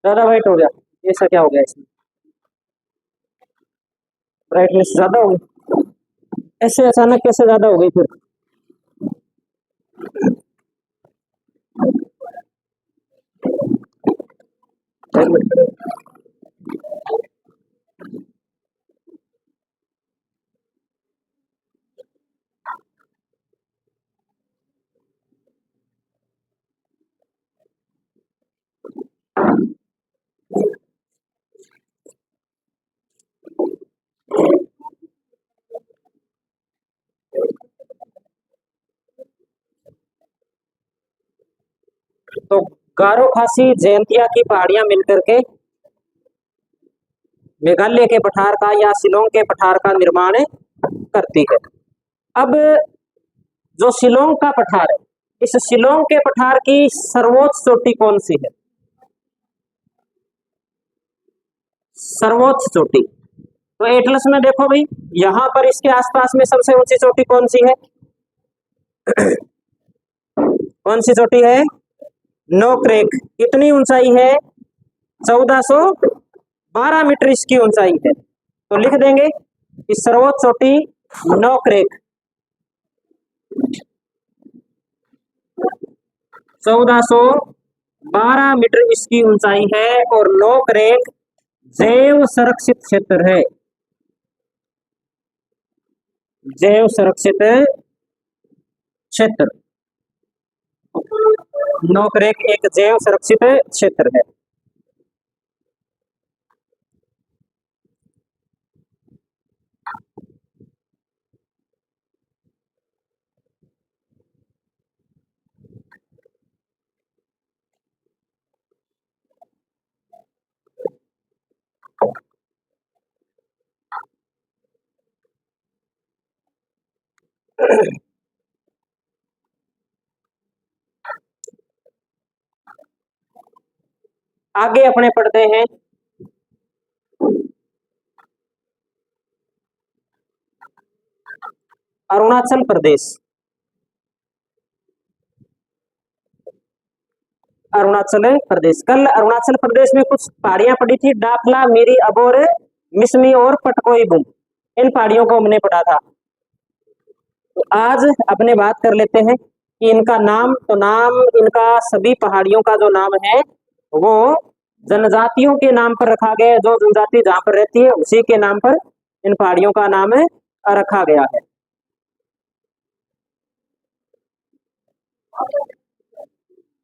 ज्यादा वाइट हो गया। ऐसा क्या हो गया इसमें? ब्राइटनेस ज्यादा हो गई। ऐसे अचानक कैसे ज्यादा हो गई फिर? एक मिनट। तो गारो खासी जयंतिया की पहाड़ियां मिलकर के मेघालय के पठार का या शिलोंग के पठार का निर्माण करती है। अब जो शिलोंग का पठार है, इस शिलोंग के पठार की सर्वोच्च चोटी कौन सी है? सर्वोच्च चोटी। तो एटलस में देखो भाई, यहां पर इसके आसपास में सबसे ऊंची चोटी कौन सी है? कौन सी चोटी है? नोक्रेक। कितनी ऊंचाई है? 1412 मीटर इसकी ऊंचाई है। तो लिख देंगे कि सर्वोच्च चोटी नोक्रेक 1412 मीटर इसकी ऊंचाई है। और नोक्रेक जैव संरक्षित क्षेत्र है। जैव संरक्षित क्षेत्र। नोक्रेक एक जैव संरक्षित क्षेत्र है। आगे अपने पढ़ते हैं अरुणाचल प्रदेश। अरुणाचल प्रदेश, कल अरुणाचल प्रदेश में कुछ पहाड़ियां पड़ी थी, डाकला, मिरी, अबोर, मिसमी और पटकोई बुम। इन पहाड़ियों को हमने पढ़ा था। तो आज अपने बात कर लेते हैं कि इनका नाम, तो नाम इनका सभी पहाड़ियों का जो नाम है वो जनजातियों के नाम पर रखा गया है। जो जनजाति जहां पर रहती है उसी के नाम पर इन पहाड़ियों का नाम रखा गया है।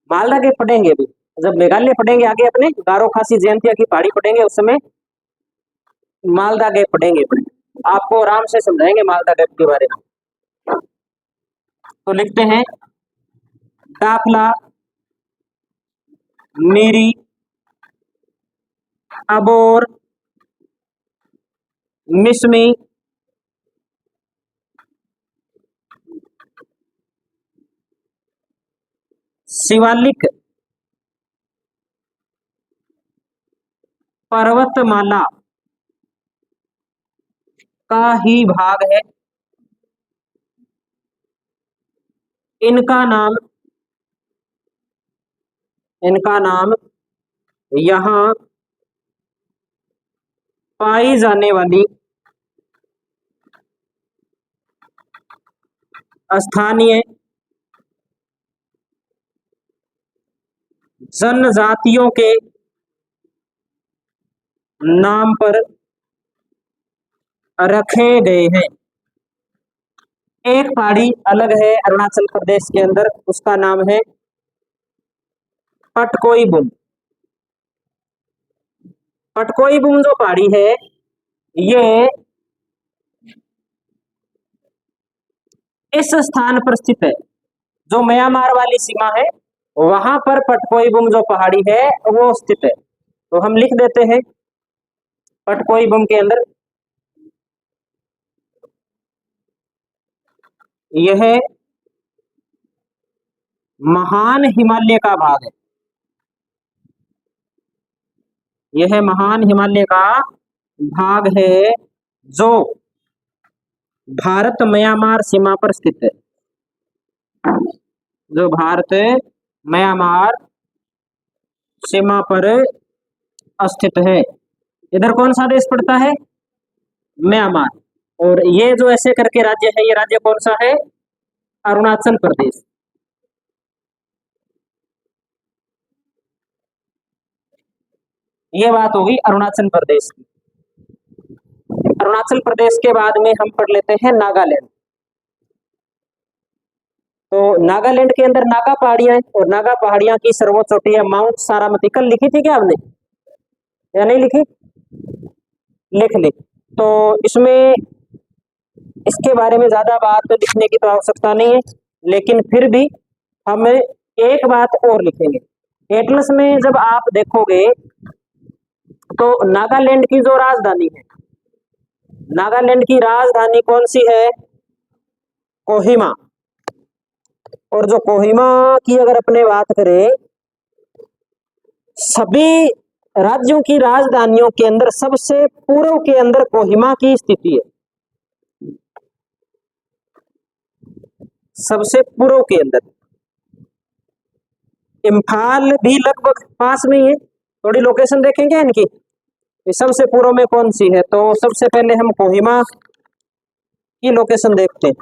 मालदा के पढ़ेंगे अभी, जब मेघालय पढ़ेंगे आगे अपने गारो खासी जयंतिया की पहाड़ी पढ़ेंगे उस समय मालदा गैप पढ़ेंगे। आपको आराम से समझाएंगे मालदा गैप के बारे में। तो लिखते हैं दाखला, मीरी, अबोर, मिसमी, शिवालिक पर्वतमाला का ही भाग है। इनका नाम यहाँ पाई जाने वाली स्थानीय जनजातियों के नाम पर रखे गए हैं। एक पहाड़ी अलग है अरुणाचल प्रदेश के अंदर, उसका नाम है पटकोई बुम। पटकोई बुम जो पहाड़ी है ये इस स्थान पर स्थित है, जो म्यांमार वाली सीमा है वहां पर पटकोई बुम जो पहाड़ी है वो स्थित है। तो हम लिख देते हैं पटकोई बुम के अंदर यह महान हिमालय का भाग है। यह महान हिमालय का भाग है जो भारत म्यांमार सीमा पर स्थित है। जो भारत म्यांमार सीमा पर स्थित है। इधर कौन सा देश पड़ता है? म्यांमार। और ये जो ऐसे करके राज्य है, ये राज्य कौन सा है? अरुणाचल प्रदेश। ये बात होगी अरुणाचल प्रदेश की। अरुणाचल प्रदेश के बाद में हम पढ़ लेते हैं नागालैंड। तो नागालैंड के अंदर नागा पहाड़ियां हैं, और नागा पहाड़ियां की सर्वोच्च चोटी है माउंट सारामती। कल लिखी थी क्या आपने या नहीं लिखी? लिख ली। तो इसमें इसके बारे में ज्यादा बात लिखने की तो आवश्यकता नहीं है, लेकिन फिर भी हम एक बात और लिखेंगे। एटलस में जब आप देखोगे तो नागालैंड की जो राजधानी है, नागालैंड की राजधानी कौन सी है? कोहिमा। और जो कोहिमा की अगर अपने बात करें, सभी राज्यों की राजधानियों के अंदर सबसे पूर्व के अंदर कोहिमा की स्थिति है। सबसे पूर्व के अंदर। इम्फाल भी लगभग पास में ही है। थोड़ी लोकेशन देखेंगे इनकी, सबसे पूर्व में कौन सी है? तो सबसे पहले हम कोहिमा की लोकेशन देखते हैं।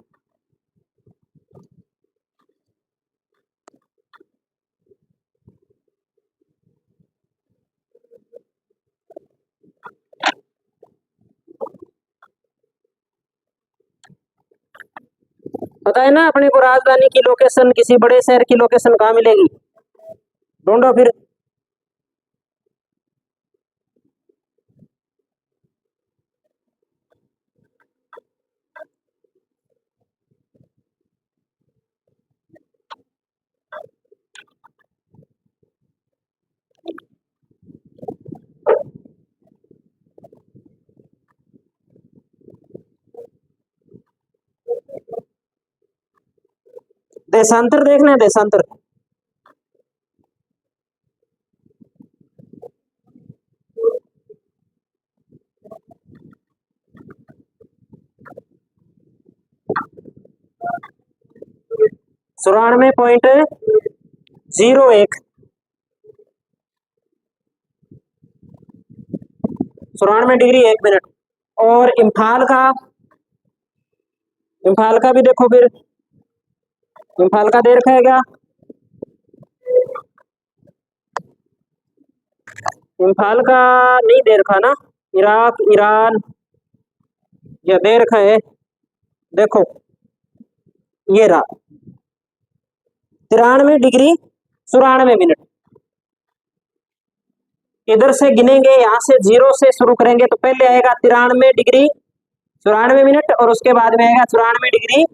पता है ना अपने को राजधानी की लोकेशन, किसी बड़े शहर की लोकेशन कहाँ मिलेगी? ढूंढो फिर। देशांतर देखना है, देशांतर। चौरानवे पॉइंट 01, 94 डिग्री 1 मिनट। और इम्फाल का भी देखो फिर। इम्फाल का दे रखा है क्या? इम्फाल का नहीं दे रखा ना। इराक, ईरान या दे रखा है। देखो ये रहा 93 डिग्री 94 मिनट। इधर से गिनेंगे, यहां से 0 से शुरू करेंगे तो पहले आएगा 93 डिग्री 94 मिनट, और उसके बाद में आएगा 94 डिग्री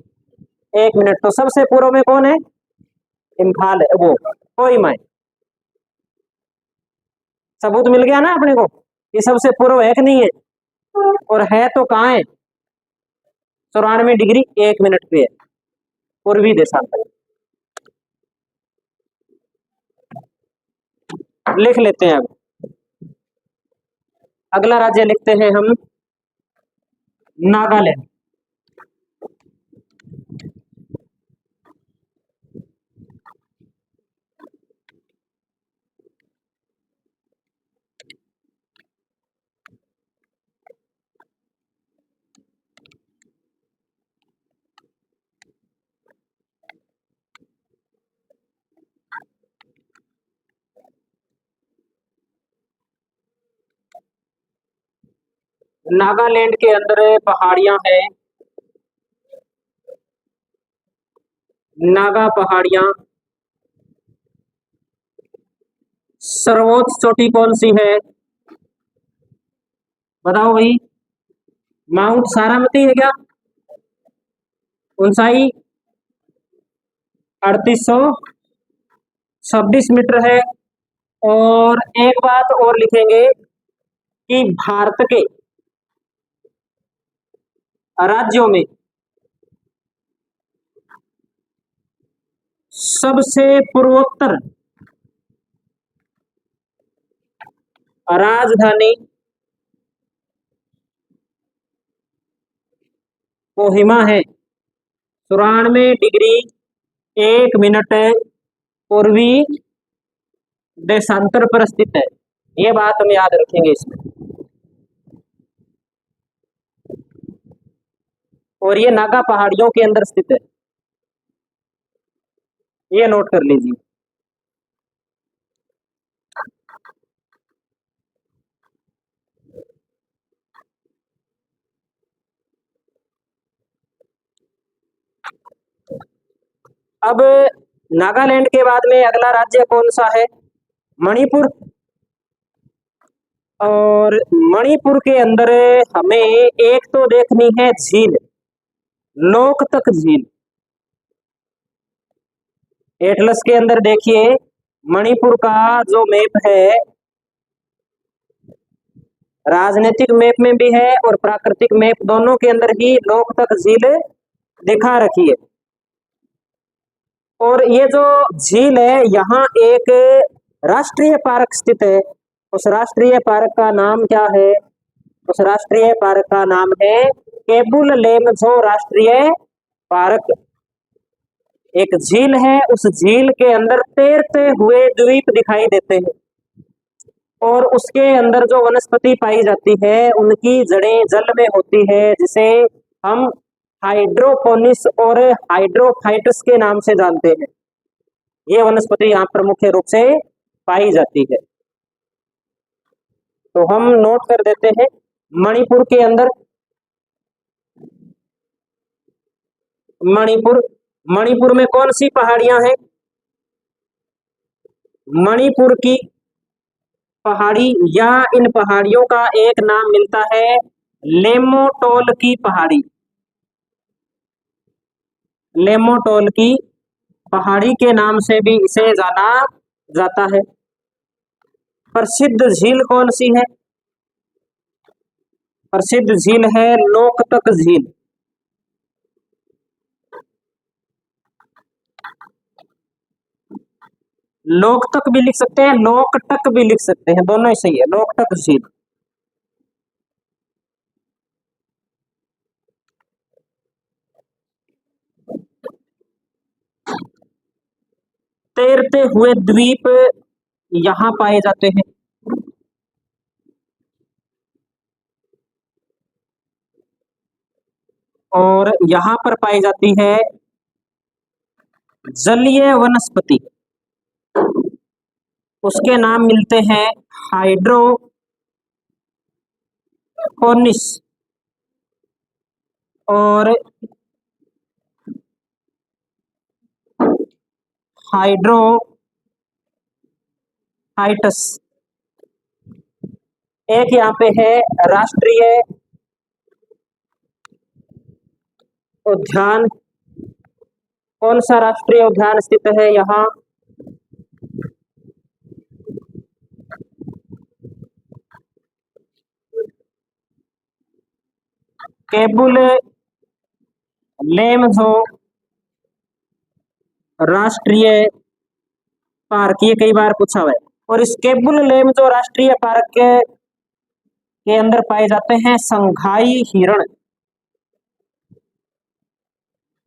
1 मिनट। तो सबसे पूर्व में कौन है? इम्फाल है, वो कोहिमा है। सबूत मिल गया ना अपने को, ये सबसे पूर्व है कि नहीं है? और है तो कहाँ है? 94 डिग्री 1 मिनट पे है, पूर्वी देशांतर। लिख लेते हैं। अब अगला राज्य लिखते हैं हम नागालैंड। नागालैंड के अंदर पहाड़ियां हैं, नागा पहाड़ियां। सर्वोच्च चोटी कौन सी है? बताओ भाई। माउंट सारामती है क्या? ऊंचाई 3826 मीटर है। और एक बात और लिखेंगे कि भारत के राज्यों में सबसे पूर्वोत्तर राजधानी कोहिमा है। 94 डिग्री 1 मिनट पूर्वी देशांतर पर स्थित है। ये बात हम याद रखेंगे इसमें। और ये नागा पहाड़ियों के अंदर स्थित है, ये नोट कर लीजिए। अब नागालैंड के बाद में अगला राज्य कौन सा है? मणिपुर। और मणिपुर के अंदर हमें एक तो देखनी है झील, लोकतक झील। एटलस के अंदर देखिए, मणिपुर का जो मैप है, राजनीतिक मैप में भी है और प्राकृतिक मैप, दोनों के अंदर ही लोकतक झील दिखा रखी है। और ये जो झील है, यहाँ एक राष्ट्रीय पार्क स्थित है। उस राष्ट्रीय पार्क का नाम क्या है? उस राष्ट्रीय पार्क का नाम है केबुल लेमझो राष्ट्रीय पार्क। एक झील है, उस झील के अंदर तैरते हुए द्वीप दिखाई देते हैं और उसके अंदर जो वनस्पति पाई जाती है उनकी जड़ें जल में होती है, जिसे हम हाइड्रोपोनिस और हाइड्रोफाइटस के नाम से जानते हैं। ये वनस्पति यहाँ पर मुख्य रूप से पाई जाती है। तो हम नोट कर देते हैं, मणिपुर के अंदर, मणिपुर, मणिपुर में कौन सी पहाड़ियां हैं? मणिपुर की पहाड़ी, या इन पहाड़ियों का एक नाम मिलता है लेमोटोल की पहाड़ी। लेमोटोल की पहाड़ी के नाम से भी इसे जाना जाता है। प्रसिद्ध झील कौन सी है? प्रसिद्ध झील है लोकतक झील। लोकतक भी लिख सकते हैं, लोकटक भी लिख सकते हैं, दोनों ही सही है। लोकटक झील। तैरते हुए द्वीप यहाँ पाए जाते हैं। और यहाँ पर पाई जाती है जलीय वनस्पति, उसके नाम मिलते हैं हाइड्रोपोनिस और हाइड्रोफाइटस। एक यहाँ पे है राष्ट्रीय उद्यान। कौन सा राष्ट्रीय उद्यान स्थित है यहाँ? केबुल लेमझो राष्ट्रीय पार्क, ये कई बार पूछा हुआ है। और इस केबुल लेमझो राष्ट्रीय पार्क के अंदर पाए जाते हैं संघाई हिरण।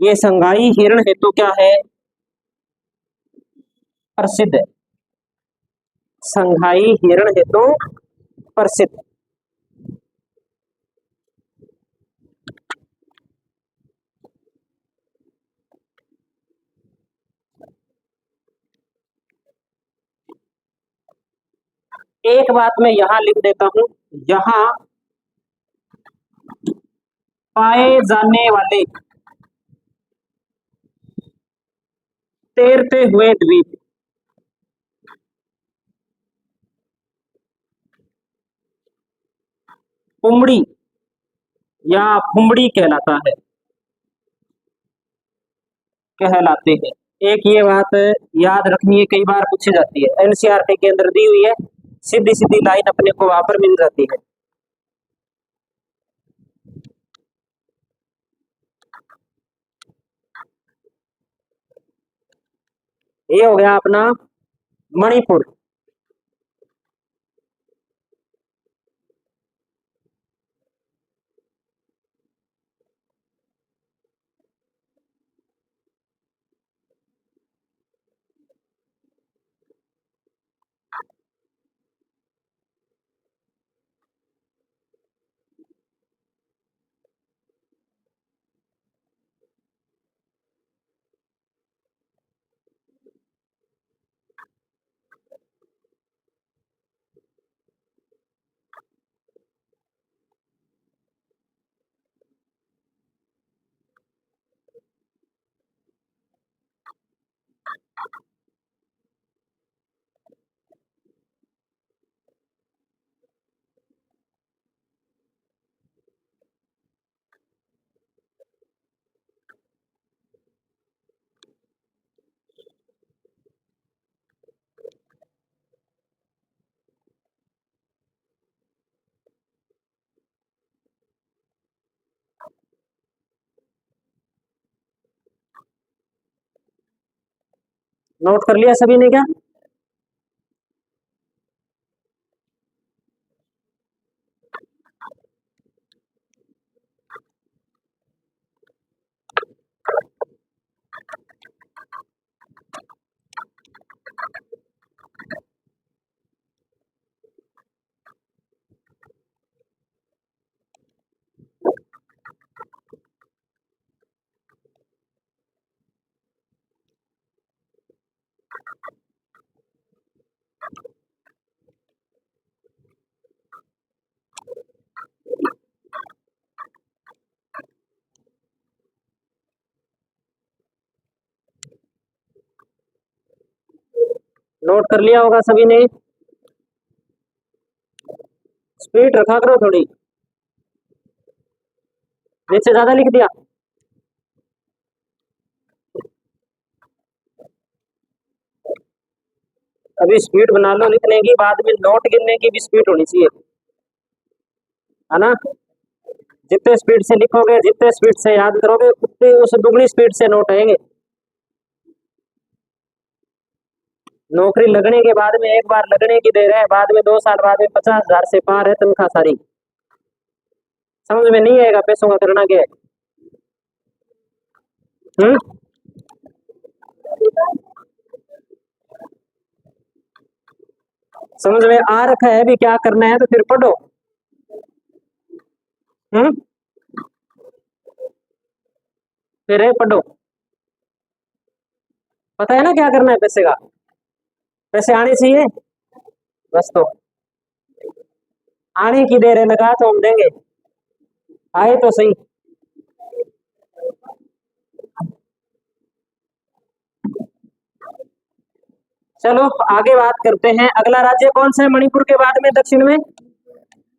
ये संघाई हिरण हेतु क्या है? प्रसिद्ध है। संघाई हिरण हेतु प्रसिद्ध। एक बात मैं यहां लिख देता हूं, यहां पाए जाने वाले तैरते हुए द्वीप पुमड़ी या फुमड़ी कहलाते हैं। एक ये बात याद रखनी है, कई बार पूछी जाती है, एनसीईआरटी के अंदर दी हुई है, सीधी सीधी लाइन अपने को वहां पर मिल जाती है। ये हो गया अपना मणिपुर। नोट कर लिया सभी ने क्या? नोट कर लिया होगा सभी ने। स्पीड रखा करो थोड़ी, नीचे ज्यादा लिख दिया। अभी स्पीड बना लो लिखने की, बाद में नोट गिनने की भी स्पीड होनी चाहिए, है ना? जितने स्पीड से लिखोगे, जितने स्पीड से याद करोगे, उतनी उस दुगनी स्पीड से नोट आएंगे। नौकरी लगने के बाद में एक बार लगने की देर है, बाद में 2 साल बाद में 50,000 से पार है तनख्वाह सारी। समझ में नहीं आएगा पैसों का करना क्या है। हम्म। समझ में आ रखा है भी क्या करना है, तो फिर पढ़ो। हम्म। फिर पढ़ो, पता है ना क्या करना है पैसे का। पैसे आने चाहिए बस, तो आने की देर है, लगा तो हम देंगे, आए तो सही। चलो आगे बात करते हैं। अगला राज्य कौन सा है मणिपुर के बाद में दक्षिण में?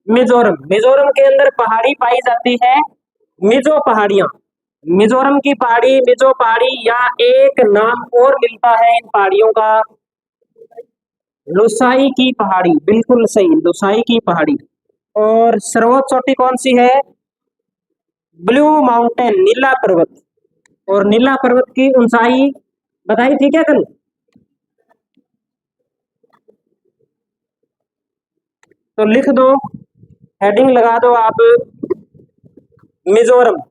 मिजोरम। मिजोरम के अंदर पहाड़ी पाई जाती है, मिजो पहाड़ियां। मिजोरम की पहाड़ी मिजो पहाड़ी, या एक नाम और मिलता है इन पहाड़ियों का, लुसाई की पहाड़ी। बिल्कुल सही, लुसाई की पहाड़ी। और सर्वोच्च चोटी कौन सी है? ब्लू माउंटेन, नीला पर्वत। और नीला पर्वत की ऊंचाई बताई थी क्या कल? तो लिख दो, हेडिंग लगा दो आप, मिजोरम।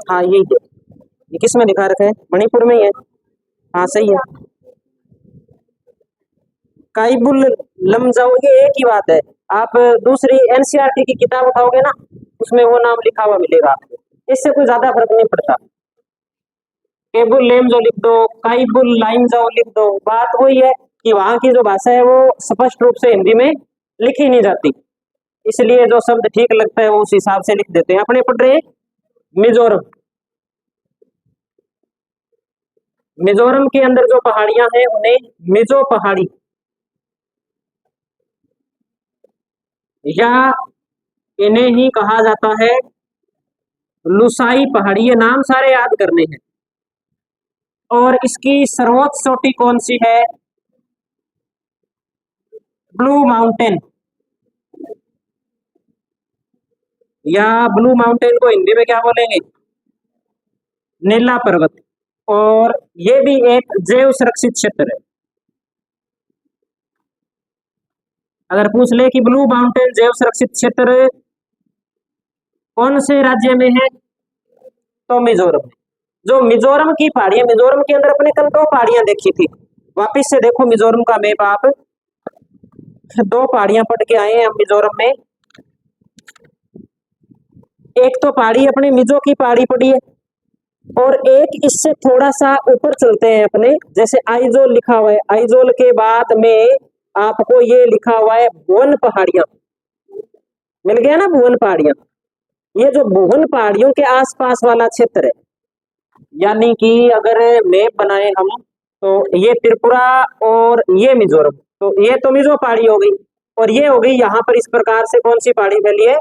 हाँ यही है। ये किस में लिखा रखा है? मणिपुर में ही है। हाँ सही है। काइबुल लमजाओ, ये एक ही बात है। आप दूसरी एनसीईआरटी की किताब उठाओगे ना, उसमें वो नाम लिखा हुआ मिलेगा आपको। इससे कोई ज्यादा फर्क नहीं पड़ता। केबुल लेमजो लिख दो, काइबुल लाइमजाओ लिख दो, बात वही है कि वहां की जो भाषा है वो स्पष्ट रूप से हिंदी में लिखी नहीं जाती, इसलिए जो शब्द ठीक लगता है वो उस हिसाब से लिख देते हैं। अपने पढ़ रहे हैं मिजोरम। मिजोरम के अंदर जो पहाड़ियां हैं उन्हें मिजो पहाड़ी या इन्हें ही कहा जाता है लुसाई पहाड़ी। ये नाम सारे याद करने हैं। और इसकी सर्वोच्च चोटी कौन सी है? ब्लू माउंटेन, या ब्लू माउंटेन को हिंदी में क्या बोलेंगे? नीला पर्वत। और ये भी एक जैव सुरक्षित क्षेत्र है। अगर पूछ ले कि ब्लू माउंटेन जैव सुरक्षित क्षेत्र कौन से राज्य में है, तो मिजोरम में। जो मिजोरम की पहाड़ियां, मिजोरम के अंदर अपने कल 2 पहाड़ियां देखी थी, वापिस से देखो मिजोरम का मैप आप। 2 पहाड़ियां पढ़ के आए हैं हम मिजोरम में। एक तो पहाड़ी अपने मिजो की पहाड़ी पड़ी है, और एक इससे थोड़ा सा ऊपर चलते हैं अपने, जैसे आइजोल लिखा हुआ है, आइजोल के बाद में आपको ये लिखा हुआ है भुवन पहाड़ियां। मिल गया ना भुवन पहाड़ियां। ये जो भुवन पहाड़ियों के आसपास वाला क्षेत्र है, यानी कि अगर मैप बनाए हम, तो ये त्रिपुरा और ये मिजोरम, तो ये तो मिजो पहाड़ी हो गई, और ये हो गई यहाँ पर इस प्रकार से कौन सी पहाड़ी फैली है?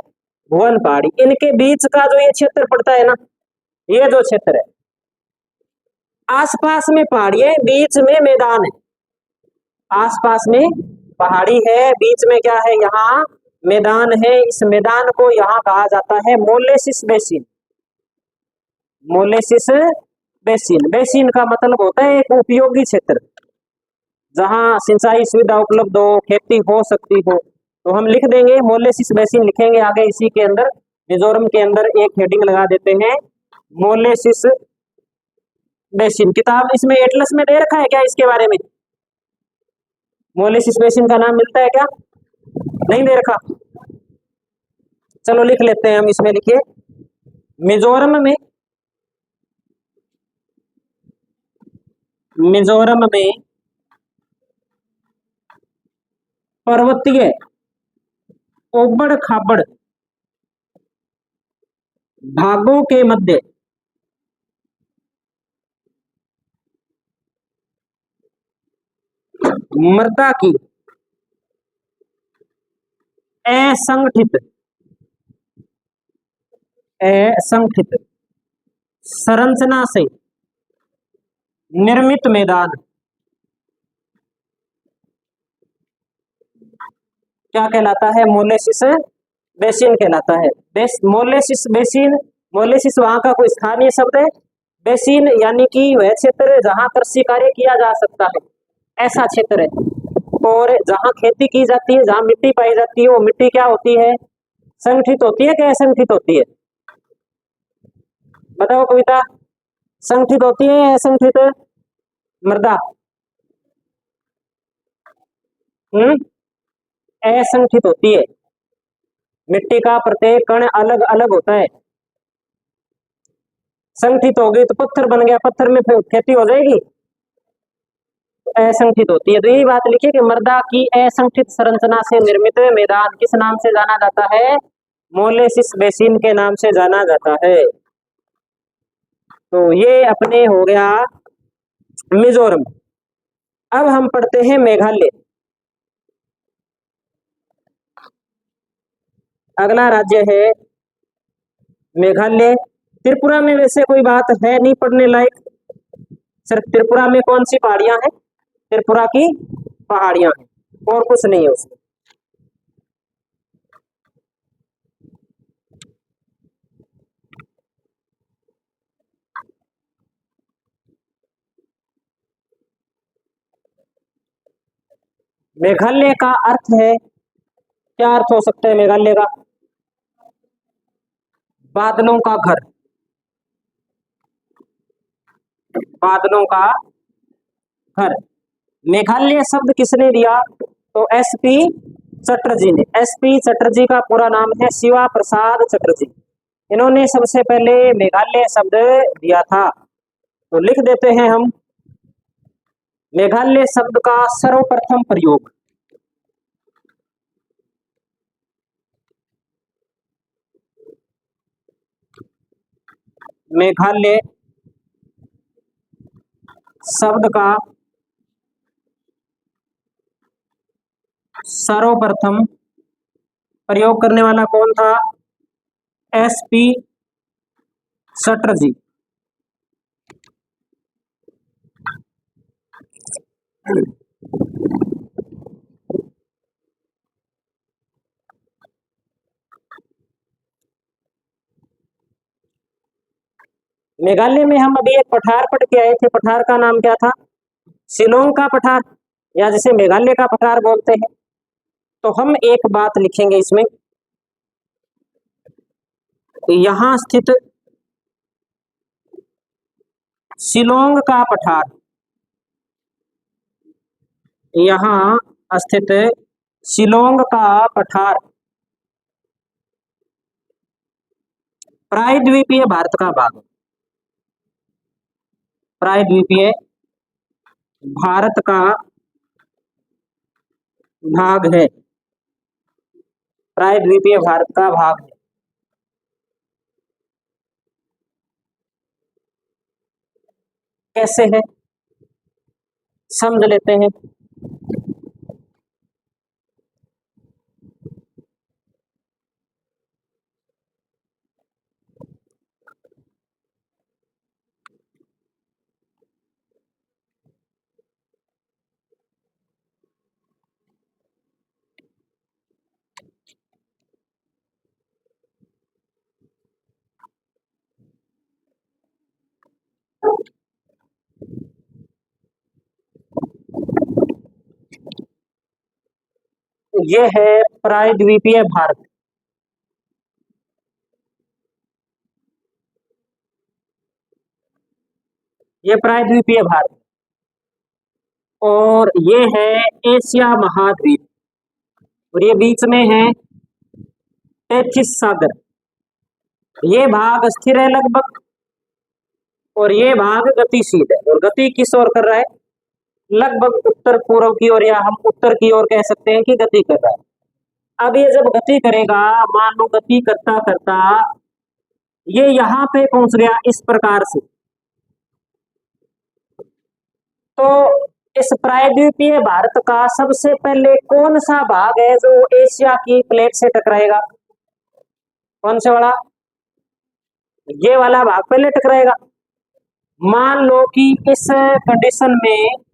भुवन पहाड़ी। इनके बीच का जो ये क्षेत्र पड़ता है ना, ये जो क्षेत्र है, आसपास में पहाड़ी है, बीच में मैदान है। आसपास में पहाड़ी है, बीच में क्या है? यहाँ मैदान है, इस मैदान को यहाँ कहा जाता है molasses basin. Molasses basin, basin का मतलब होता है एक उपयोगी क्षेत्र, जहाँ सिंचाई सुविधा उपलब्ध हो, खेती हो सकती हो। तो हम लिख देंगे मोलेसिस बेसिन, लिखेंगे आगे इसी के अंदर, मिजोरम के अंदर एक हेडिंग लगा देते हैं मोलेसिस बेसिन। किताब इसमें एटलस में दे रखा है क्या इसके बारे में? मोलेसिस बेसिन का नाम मिलता है क्या? नहीं दे रखा। चलो लिख लेते हैं हम, इसमें लिखिए मिजोरम में पर्वतीय ओबड़ खाबड़ भागों के मध्य मृदा की असंगठित असंगठित संरचना से निर्मित मैदान क्या कहलाता है? मोलेसिस बेसिन कहलाता है। मोलेसिस बेसिन, मोलेसिस वहां का कोई स्थानीय शब्द है। बेसिन यानी कि वह क्षेत्र है जहां कृषि कार्य किया जा सकता है, ऐसा क्षेत्र है। और जहां खेती की जाती है, जहां मिट्टी पाई जाती है, वो मिट्टी क्या होती है? संगठित होती है क्या असंगठित होती है? बताओ कविता, संगठित होती है या असंगठित मृदा? असंगठित होती है। मिट्टी का प्रत्येक कण अलग अलग होता है। संगठित हो गई तो पत्थर बन गया, पत्थर में फिर खेती हो जाएगी? असंगठित होती है। तो यही बात लिखिए कि मृदा की असंगठित संरचना से निर्मित मैदान किस नाम से जाना जाता है? मोलेसिस बेसिन के नाम से जाना जाता है। तो ये अपने हो गया मिजोरम। अब हम पढ़ते हैं मेघालय। अगला राज्य है मेघालय। त्रिपुरा में वैसे कोई बात है नहीं पढ़ने लायक, सिर्फ त्रिपुरा में कौन सी पहाड़ियां हैं? त्रिपुरा की पहाड़ियां हैं, और कुछ नहीं है उसमें। मेघालय का अर्थ है, क्या अर्थ हो सकता है मेघालय का? बादलों का घर, बादलों का घर। मेघालय शब्द किसने दिया? तो एसपी चटर्जी ने। एसपी चटर्जी का पूरा नाम है शिवा प्रसाद चटर्जी। इन्होंने सबसे पहले मेघालय शब्द दिया था। तो लिख देते हैं हम मेघालय शब्द का सर्वप्रथम प्रयोग। मेघालय शब्द का सर्वप्रथम प्रयोग करने वाला कौन था? एसपी चटर्जी। मेघालय में हम अभी एक पठार पढ़ के आए थे, पठार का नाम क्या था? शिलोंग का पठार, या जिसे मेघालय का पठार बोलते हैं। तो हम एक बात लिखेंगे इसमें, यहां स्थित शिलोंग का पठार, यहां स्थित शिलोंग का पठार प्रायद्वीपीय भारत का भाग, प्रायद्वीपीय भारत का भाग है, प्रायद्वीपीय भारत का भाग है। कैसे है समझ लेते हैं। ये है प्रायद्वीपीय भारत। ये प्रायद्वीपीय भारत और ये है एशिया महाद्वीप और ये बीच में है तैतीस सागर। ये भाग स्थिर है लगभग और ये भाग गतिशील है। और गति किस ओर कर रहा है? लगभग उत्तर पूर्व की ओर, या हम उत्तर की ओर कह सकते हैं कि गति कर रहा है। अब ये जब गति करेगा, मान लो गति करता करता ये यहां पे पहुंच गया इस प्रकार से, तो इस प्रायद्वीपीय भारत का सबसे पहले कौन सा भाग है जो एशिया की प्लेट से टकराएगा? कौन से वाला? ये वाला भाग पहले टकराएगा। मान लो कि इस कंडीशन में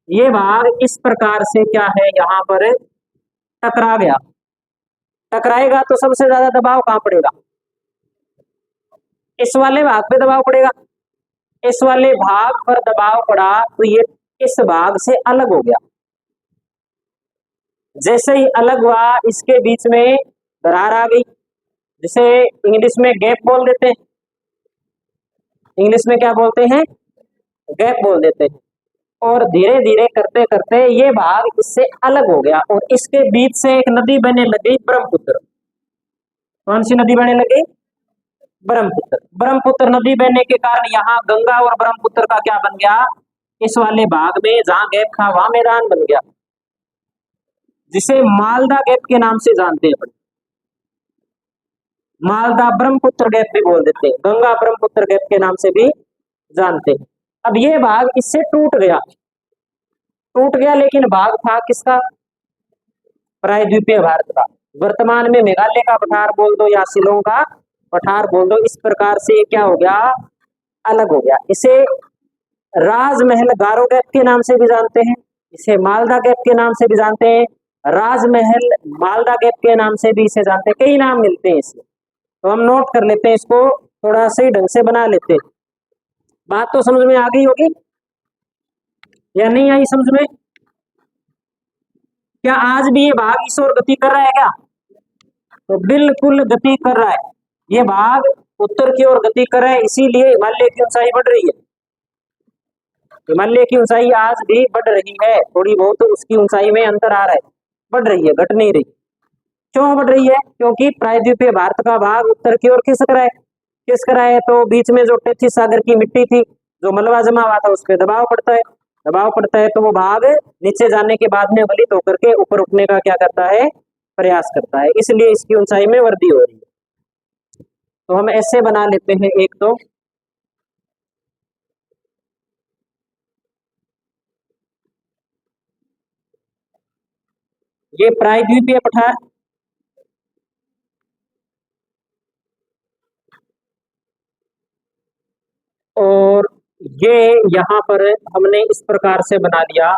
ये भाग इस प्रकार से क्या है, यहां पर टकरा गया। टकराएगा तो सबसे ज्यादा दबाव कहां पड़ेगा? इस वाले भाग पे दबाव पड़ेगा। इस वाले भाग पर दबाव पड़ा तो ये इस भाग से अलग हो गया। जैसे ही अलग हुआ, इसके बीच में दरार आ गई, जिसे इंग्लिश में गैप बोल देते हैं। इंग्लिश में क्या बोलते हैं? गैप बोल देते हैं। और धीरे धीरे करते करते ये भाग इससे अलग हो गया और इसके बीच से एक नदी बहने लगी, ब्रह्मपुत्र। कौन सी नदी बहने लगी? ब्रह्मपुत्र। ब्रह्मपुत्र नदी बहने के कारण यहाँ गंगा और ब्रह्मपुत्र का क्या बन गया? इस वाले भाग में जहां गैप था वहां मैदान बन गया, जिसे मालदा गैप के नाम से जानते हैं। मालदा ब्रह्मपुत्र गैप भी बोल देते हैं, गंगा ब्रह्मपुत्र गैप के नाम से भी जानते हैं। अब ये भाग इससे टूट गया। टूट गया लेकिन भाग था किसका? प्रायद्वीपीय भारत का। वर्तमान में मेघालय का पठार बोल दो या शिलोंग का पठार बोल दो, इस प्रकार से क्या हो गया? अलग हो गया। इसे राजमहल गारो गैप के नाम से भी जानते हैं, इसे मालदा गैप के नाम से भी जानते हैं, राजमहल मालदा गैप के नाम से भी इसे जानते हैं। कई नाम मिलते हैं इसे, तो हम नोट कर लेते हैं, इसको थोड़ा सही ढंग से बना लेते हैं। बात तो समझ में आ गई होगी या नहीं आई समझ में? क्या आज भी ये भाग इस ओर गति कर रहा है क्या? तो बिल्कुल गति कर रहा है। ये भाग उत्तर की ओर गति कर रहा है, इसीलिए हिमालय की ऊंचाई बढ़ रही है। हिमालय की ऊंचाई आज भी बढ़ रही है, थोड़ी बहुत उसकी ऊंचाई में अंतर आ रहा है, बढ़ रही है, घट नहीं रही। क्यों बढ़ रही है? क्योंकि प्रायद्वीपीय भारत का भाग उत्तर की ओर खिसक रहा है। खिसक रहा है तो बीच में जो तैतीस सागर की मिट्टी थी, जो मलबा जमा हुआ था, उस पर दबाव पड़ता है। दबाव पड़ता है तो वो भाग नीचे जाने के बाद में गलित होकर के ऊपर उठने का क्या करता है? प्रयास करता है, इसलिए इसकी ऊंचाई में वृद्धि हो रही है। तो हम ऐसे बना लेते हैं एक, तो ये प्रायद्वीपीय पठार और ये यहां पर हमने इस प्रकार से बना लिया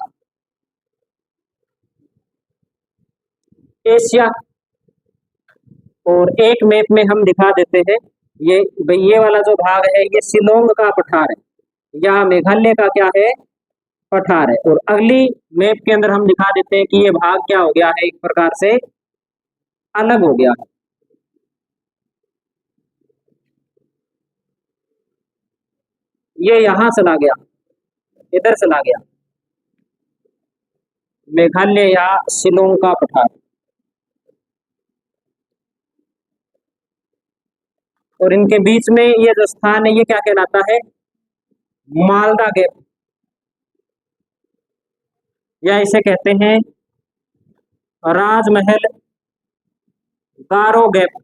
एशिया। और एक मैप में हम दिखा देते हैं, ये भाई ये वाला जो भाग है ये शिलोंग का पठार है, या मेघालय का क्या है? पठार है। और अगली मैप के अंदर हम दिखा देते हैं कि ये भाग क्या हो गया है, एक प्रकार से अलग हो गया। ये यहां चला गया, इधर चला गया, मेघालय या शिलोंग का पठार। और इनके बीच में ये जो स्थान है ये क्या कहलाता है? मालदा गैप, या इसे कहते हैं राजमहल गारो गैप।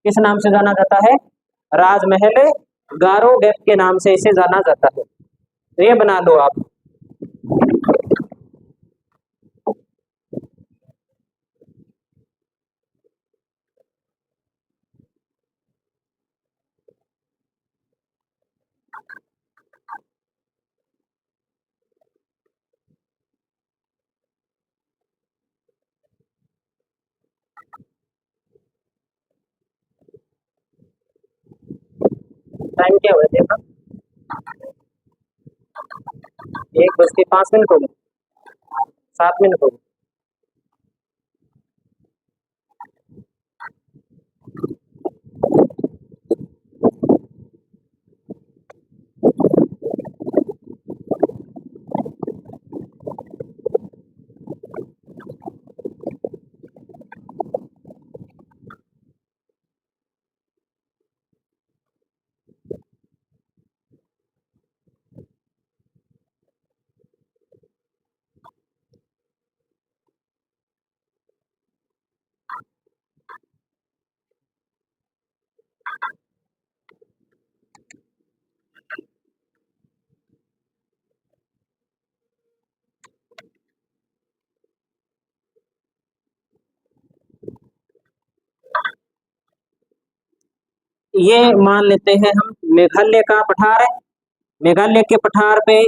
किस नाम से जाना जाता है? राजमहल गारो गैप के नाम से इसे जाना जाता है। तो ये बना लो आप। टाइम क्या हुआ देखा? 1:05 हो गए, 7 मिनट हो गए। ये मान लेते हैं हम मेघालय का पठार है। मेघालय के पठार पे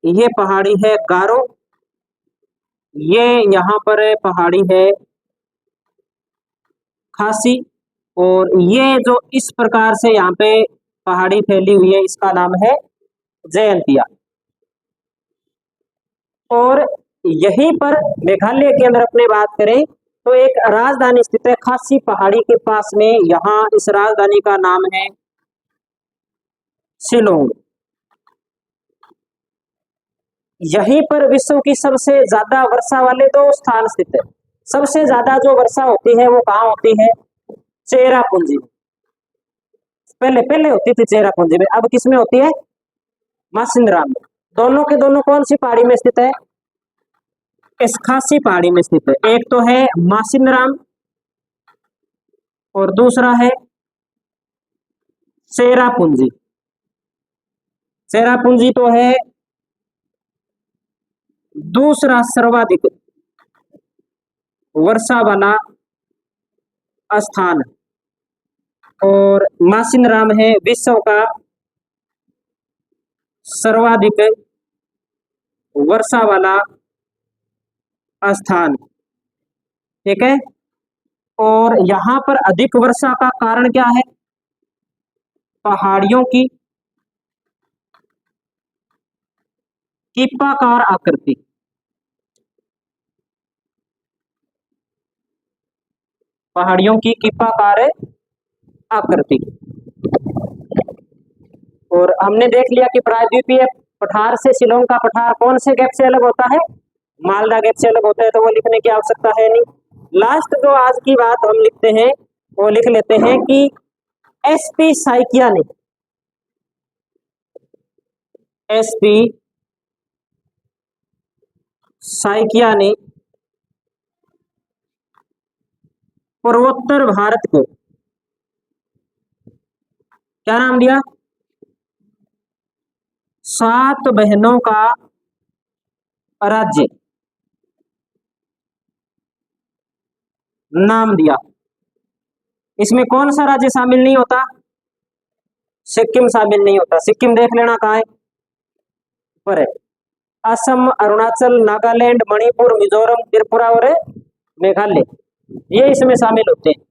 ये पहाड़ी है गारो, ये यहाँ पर पहाड़ी है खासी, और ये जो इस प्रकार से यहाँ पे पहाड़ी फैली हुई है इसका नाम है जयंतिया। और यहीं पर मेघालय के अंदर अपने बात करें तो एक राजधानी स्थित है खासी पहाड़ी के पास में, यहाँ इस राजधानी का नाम है शिलोंग। यहीं पर विश्व की सबसे ज्यादा वर्षा वाले दो स्थान स्थित है। सबसे ज्यादा जो वर्षा होती है वो कहाँ होती है? चेरापूंजी। पहले पहले होती थी चेरापूंजी में, अब किसमें होती है? मासिनराम में। दोनों के दोनों कौन सी पहाड़ी में स्थित है? इस खासी पहाड़ी में स्थित है। एक तो है मासिनराम और दूसरा है चेरापूंजी। चेरापूंजी तो है दूसरा सर्वाधिक वर्षा वाला स्थान, और मासिनराम है विश्व का सर्वाधिक वर्षा वाला स्थान। ठीक है, और यहां पर अधिक वर्षा का कारण क्या है? पहाड़ियों की कीपाकार आकृति। पहाड़ियों की कीपाकार आकृति। और हमने देख लिया कि प्रायद्वीपीय पठार से शिलोंग का पठार कौन से गैप से अलग होता है? मालदा गैप से अलग होता है, तो वो लिखने की आवश्यकता है नहीं। लास्ट जो आज की बात हम लिखते हैं वो लिख लेते हैं कि एसपी साइकिया ने, एसपी साइकिया ने पूर्वोत्तर भारत को क्या नाम दिया? 7 बहनों का राज्य नाम दिया। इसमें कौन सा राज्य शामिल नहीं होता? सिक्किम शामिल नहीं होता। सिक्किम देख लेना कहाँ है? पर है असम, अरुणाचल, नागालैंड, मणिपुर, मिजोरम, त्रिपुरा और मेघालय, ये इसमें शामिल होते हैं।